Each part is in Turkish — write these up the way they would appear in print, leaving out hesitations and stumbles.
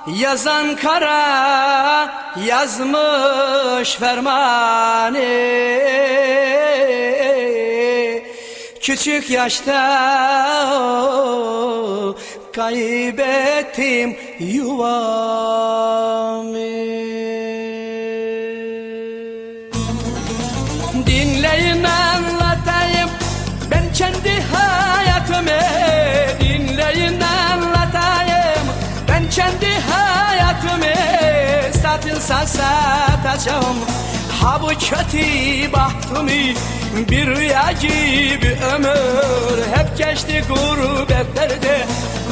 yazan kara yazmış fermanı. Küçük yaşta kaybettim yuvamı. Dinleyin anlatayım ben kendi hayatımı. Dinleyin anlatayım ben kendi hayatımı. Satılsa satacağım ha bu kötü bahtımı. Bir rüya gibi ömür hep geçti gurbetlerde.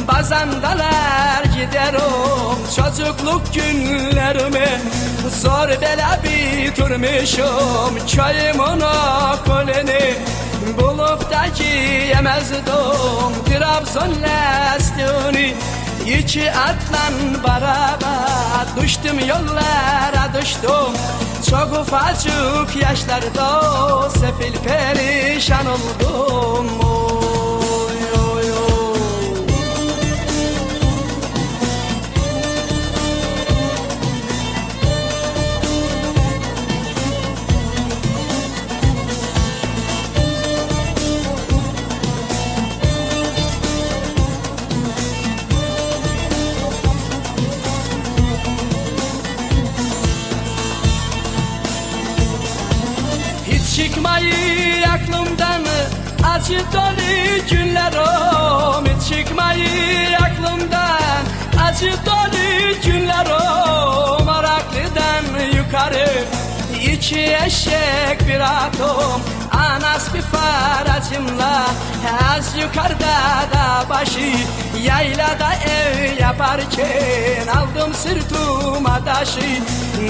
Bazen dalar giderim çocukluk günlerimi. Zor bela bitirmişim köyümün okulunu. Bulup da giyemezdim Trabzon lastiğini. İki atlan beraber düştüm yollara düştüm. Çok ufacık yaşlarda sefil perişan oldum. Oy, oy, oy. Çıkmayı aklımdan acı dolu günlerim. Hiç çıkmayı aklımdan acı dolu günlerim. Araklı'dan yukarı iki eşek bir atım. Anas bir faracımla az yukarıda da başı. Yaylada ev yaparken aldım sırtıma taşı.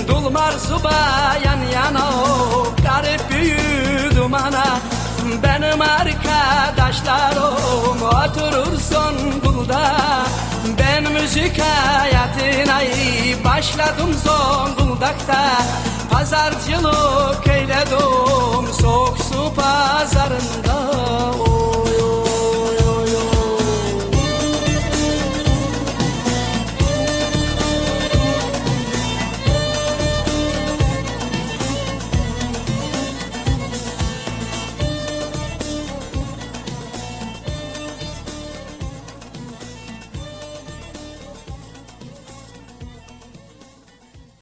Dulmar suba yan yana garip büyüdüm ana. Benim arkadaşlarım oturur Zonguldak'ta. Ben müzik hayatına başladım Zonguldak'ta. Pazarcılık eyledim soğuk su